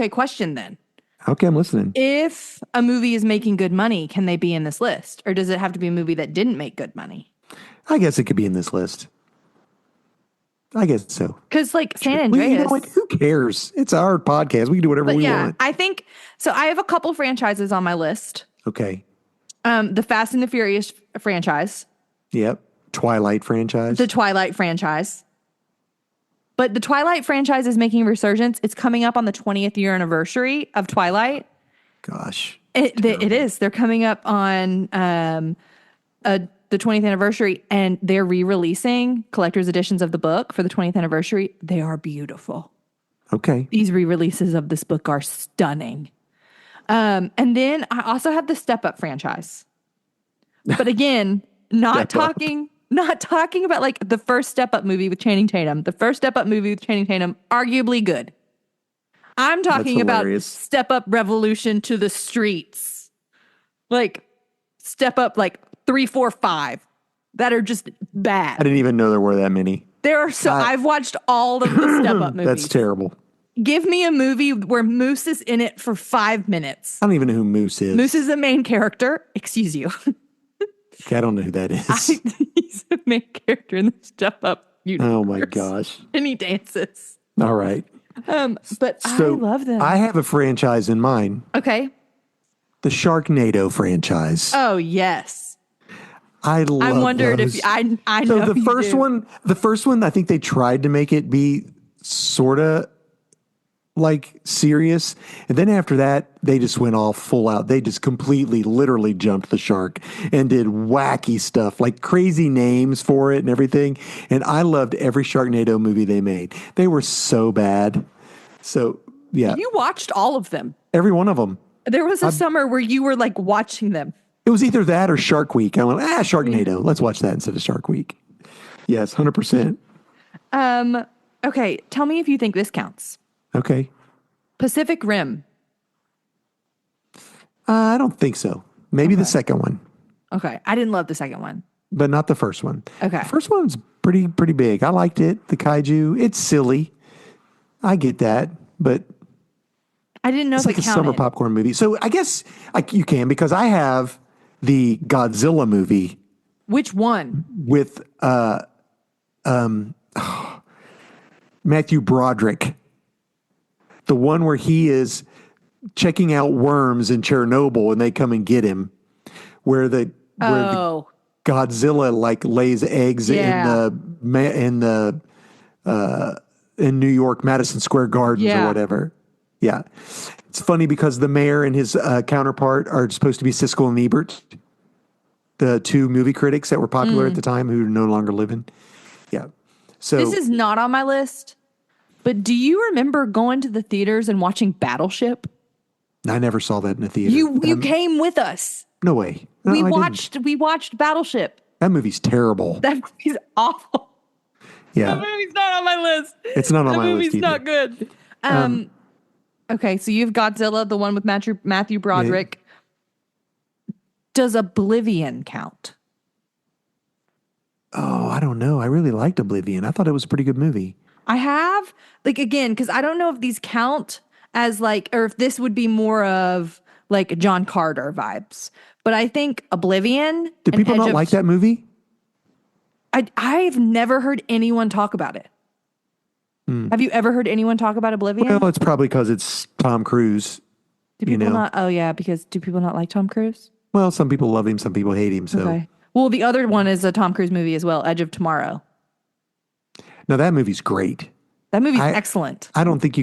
Question then. Okay, I'm listening. If a movie is making good money, can they be in this list? Or does it have to be a movie that didn't make good money? I guess it could be in this list. I guess so. Because San Andreas. Who cares? It's our podcast. We can do whatever we want. I think, so I have a couple franchises on my list. Okay. The Fast and the Furious franchise. Yep. Twilight franchise. The Twilight franchise. But the Twilight franchise is making a resurgence. It's coming up on the 20th year anniversary of Twilight. Gosh. It is. They're coming up on the 20th anniversary, and they're re-releasing collector's editions of the book for the 20th anniversary. They are beautiful. Okay. These re-releases of this book are stunning. And then I also have the Step Up franchise. But again, not talking about like the first Step Up movie with Channing Tatum. The first Step Up movie with Channing Tatum, arguably good. I'm talking about Step Up Revolution to the Streets. Like Step Up like 3, 4, 5 that are just bad. I didn't even know there were that many. There are I've watched all of the Step Up movies. That's terrible. Give me a movie where Moose is in it for 5 minutes. I don't even know who Moose is. Moose is the main character. Excuse you. Okay, I don't know who that is. He's the main character in the Step Up universe. Oh my gosh. And he dances. All right. But I love them. I have a franchise in mind. Okay. The Sharknado franchise. Oh, yes. I wondered if I know. So the first one, I think they tried to make it be sort of like serious. And then after that, they just went all full out. They just completely, literally jumped the shark and did wacky stuff, like crazy names for it and everything. And I loved every Sharknado movie they made. They were so bad. So, yeah. You watched all of them. Every one of them. There was a summer where you were like watching them. It was either that or Shark Week. I went, Sharknado. Let's watch that instead of Shark Week. Yes, 100%. Okay, tell me if you think this counts. Okay. Pacific Rim. I don't think so. Maybe the second one. Okay, I didn't love the second one. But not the first one. Okay. The first one's pretty big. I liked it. The kaiju. It's silly. I get that. But I didn't know it's if like it a summer popcorn movie. So I guess you can, because I have the Godzilla movie. Which one? With Matthew Broderick. The one where he is checking out worms in Chernobyl and they come and get him. Where the Godzilla like lays eggs in New York, Madison Square Gardens or whatever. Yeah. It's funny because the mayor and his counterpart are supposed to be Siskel and Ebert, the two movie critics that were popular at the time who are no longer living. Yeah. So this is not on my list, but do you remember going to the theaters and watching Battleship? I never saw that in a theater. You came with us. No way. No, we watched Battleship. That movie's terrible. That movie's awful. Yeah. That movie's not on my list. It's not on my list either. That movie's not good. Okay, so you've Godzilla, the one with Matthew Broderick. Yeah. Does Oblivion count? Oh, I don't know. I really liked Oblivion. I thought it was a pretty good movie. I have, again, because I don't know if these count as or if this would be more of like John Carter vibes. But I think Oblivion. Did people not like that movie? I've never heard anyone talk about it. Have you ever heard anyone talk about Oblivion? Well, it's probably because it's Tom Cruise. Do people not? Oh, yeah, because do people not like Tom Cruise? Well, some people love him, some people hate him. So, okay. Well, the other one is a Tom Cruise movie as well, Edge of Tomorrow. No, that movie's great. That movie's excellent. I don't think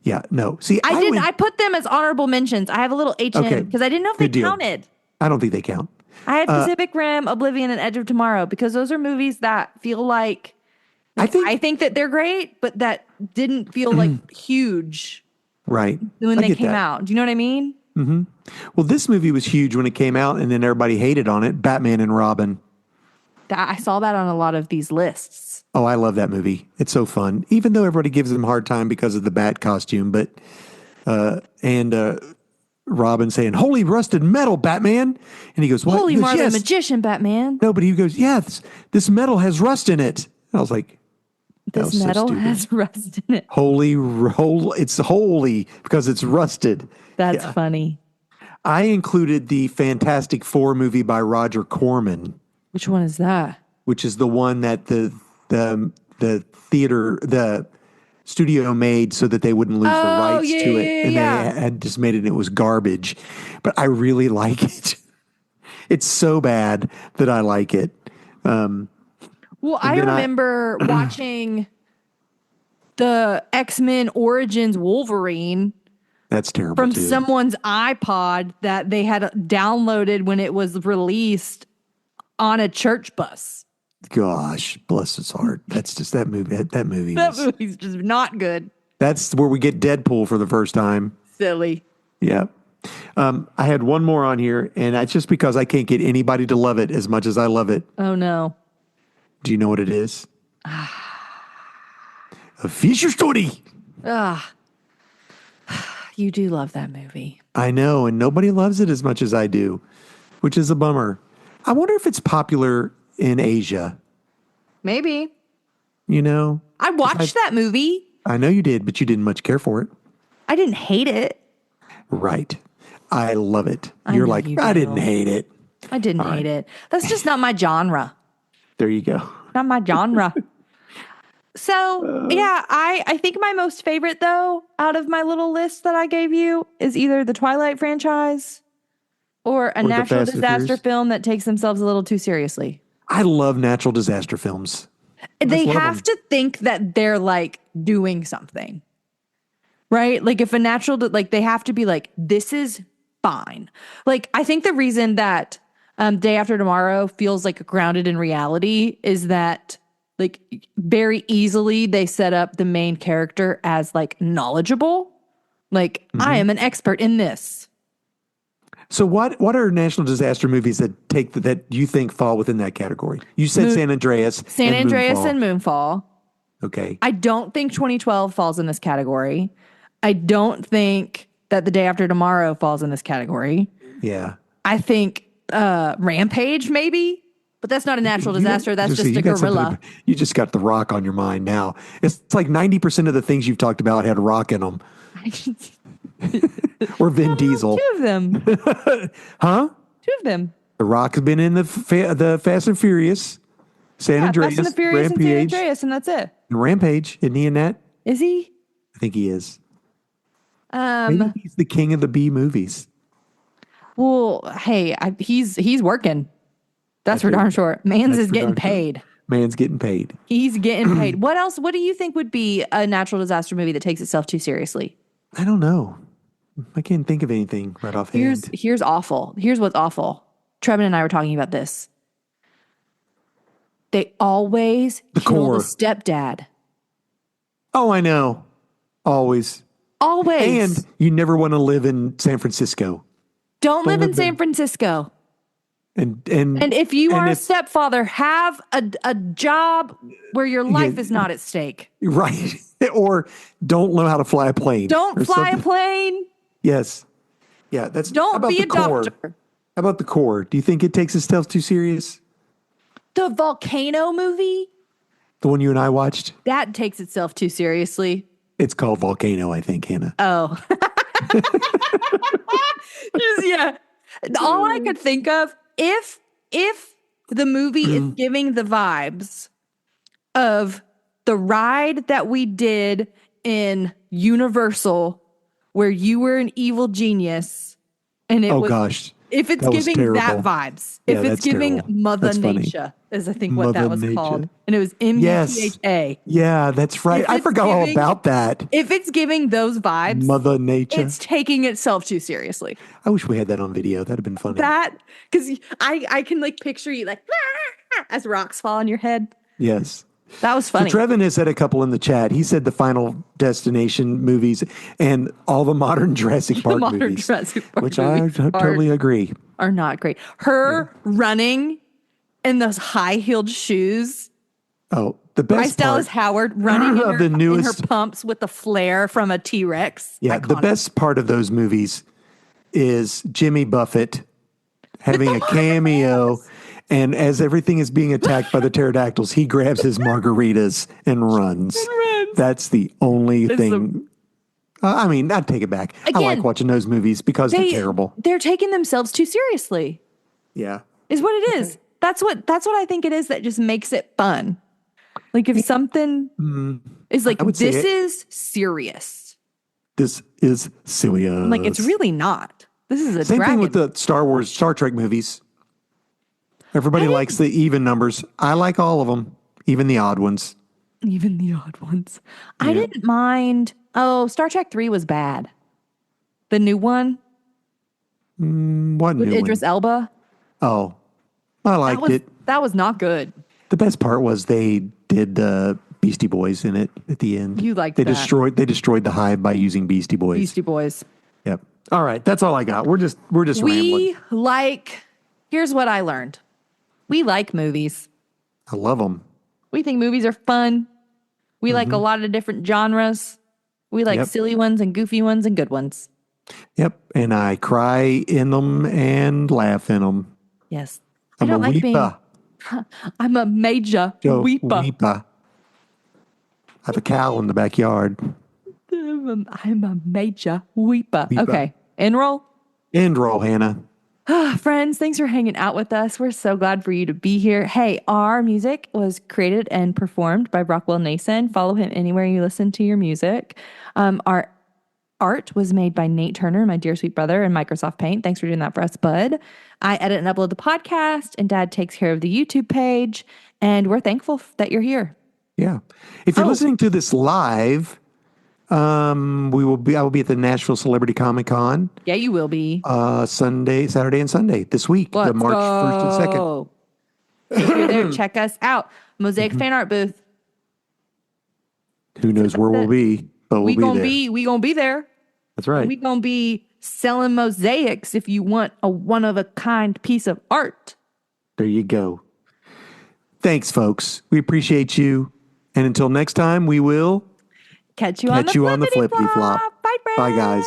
yeah, no. See, I put them as honorable mentions. I have a little HN because I didn't know if they counted. I don't think they count. I had Pacific Rim, Oblivion, and Edge of Tomorrow because those are movies that feel like I think that they're great, but that didn't feel like huge. Right. When they came out. Do you know what I mean? Mm-hmm. Well, this movie was huge when it came out, and then everybody hated on it. Batman and Robin. I saw that on a lot of these lists. Oh, I love that movie. It's so fun. Even though everybody gives him a hard time because of the bat costume, but Robin saying, "Holy rusted metal, Batman!" And he goes, "What?" Holy he goes, Martha Magician, Batman. No, but he goes, "Yes, this metal has rust in it." And I was like, "This metal has rust in it." It's holy because it's rusted. That's funny. I included the Fantastic Four movie by Roger Corman. Which one is that? Which is the one that the studio made so that they wouldn't lose the rights to it. And they had just made it and it was garbage. But I really like it. It's so bad that I like it. Well, And I then remember watching the X-Men Origins Wolverine that's terrible from too. someone's iPod that they had downloaded when it was released on a church bus. Gosh, bless his heart. That's just that movie. That movie That was. movie's just not good. That's where we get Deadpool for the first time. Silly. Yeah. I had one more on here, and that's just because I can't get anybody to love it as much as I love it. Oh no. Do you know what it is? A Fisher Story. Ah, you do love that movie. I know, and nobody loves it as much as I do, which is a bummer. I wonder if it's popular in Asia. Maybe. You know, I watched that movie. I know you did, but you didn't much care for it. I didn't hate it. Right. I love it. I You're know like, you I do. didn't hate it. I didn't hate it. That's just not my genre. There you go. Not my genre. So, yeah, I think my most favorite, though, out of my little list that I gave you is either the Twilight franchise or a the natural Fast and disaster Furious. film that takes themselves a little too seriously. I love natural disaster films. They love have to think that they're like doing something, right? Like if a natural, like they have to be like, this is fine. Like I think the reason that Day After Tomorrow feels like grounded in reality is that like very easily they set up the main character as like knowledgeable. Like I am an expert in this. So what are national disaster movies that you think fall within that category? You said San Andreas. San and Andreas Moonfall. and Moonfall. Okay. I don't think 2012 falls in this category. I don't think that The Day After Tomorrow falls in this category. Yeah. I think Rampage maybe, but that's not a natural disaster. That's just a gorilla. You just got The Rock on your mind now. It's like 90% of the things you've talked about had Rock in them. Or Vin Diesel. Two of them. Huh? Two of them. The Rock has been in the Fast and Furious, San Andreas, Fast and the Furious and San Rampage, Andreas, and that's it. and Rampage. Isn't he in that? Is he? I think he is. Maybe he's the king of the B movies. Well, hey, he's working. That's for darn sure. Man's is getting paid. Man's getting paid. He's getting paid. What else? What do you think would be a natural disaster movie that takes itself too seriously? I don't know. I can't think of anything right offhand. Here's awful. Here's what's awful. Trevin and I were talking about this. They always kill the stepdad. Oh, I know. Always. Always. And you never want to live in San Francisco. Don't live in San Francisco. And if you are a stepfather, have a job where your life is not at stake. Right. Or don't know how to fly a plane. Don't fly a plane. Yes. Yeah, that's Don't be a doctor. How about The Core? Do you think it takes itself too serious? The volcano movie? The one you and I watched? That takes itself too seriously. It's called Volcano, I think, Hannah. Oh. Yeah. All I could think of, if the movie is giving the vibes of the ride that we did in Universal where you were an evil genius and it was gosh. If it's giving that vibes, if it's giving Mother Nature, is I think what that was called. And it was MUTHA. Yeah, that's right. I forgot all about that. If it's giving those vibes, Mother Nature. it's taking itself too seriously. I wish we had that on video. That'd have been funny. Because I can like picture you like as rocks fall on your head. Yes. That was funny. So Trevin has said a couple in the chat. He said the Final Destination movies and all the modern Jurassic Park movies, which I totally agree. Are not great. Her running in those high-heeled shoes. Oh, the best Bryce Dallas Howard running in her pumps with the flare from a T-Rex. Yeah, Iconic. the best part of those movies is Jimmy Buffett having a cameo. And as everything is being attacked by the pterodactyls, he grabs his margaritas and runs. That's the only thing. I mean, I'd take it back. I like watching those movies because they're terrible. They're taking themselves too seriously. Yeah. Is what it is. That's what I think it is that just makes it fun. Like if something is like, this is serious. This is serious. Like it's really not. This is a Same dragon. thing with the Star Trek movies. Everybody likes the even numbers. I like all of them. Even the odd ones. Even the odd ones. I Yeah. didn't mind. Oh, Star Trek 3 was bad. The new one What with new Idris one? Elba. Oh, I That liked was it. that was not good. The best part was they did Beastie Boys in it at the end. You liked that. They destroyed the hive by using Beastie Boys. Beastie Boys. Yep. All right, that's all I got. We're just rambling. Here's what I learned. We like movies. I love them. We think movies are fun. We like a lot of different genres. We like Yep. silly ones and goofy ones and good ones. Yep. And I cry in them and laugh in them. Yes. I'm a weeper. I'm a major Joe, weeper. weeper. I have a cow in the backyard. I'm a major weeper. Weeper. Okay. Enroll. End roll, Hannah. Friends, thanks for hanging out with us. We're so glad for you to be here. Hey, our music was created and performed by Rockwell Nason. Follow him anywhere you listen to your music. Our art was made by Nate Turner, my dear sweet brother, in Microsoft Paint. Thanks for doing that for us, bud. I edit and upload the podcast, and Dad takes care of the YouTube page. And we're thankful that you're here. Yeah. If you're listening to this live, I will be at the Nashville Celebrity Comic Con. Yeah, you will be. Saturday and Sunday this week, the March 1st and 2nd. If you're there, check us out. Mosaic Fan Art booth. Who knows where we'll be, but we'll be there. We gonna be there. That's right. We gonna be selling mosaics if you want a one-of-a-kind piece of art. There you go. Thanks, folks. We appreciate you. And until next time, we will catch you on the flippity flop. Bye, friends. Bye, guys.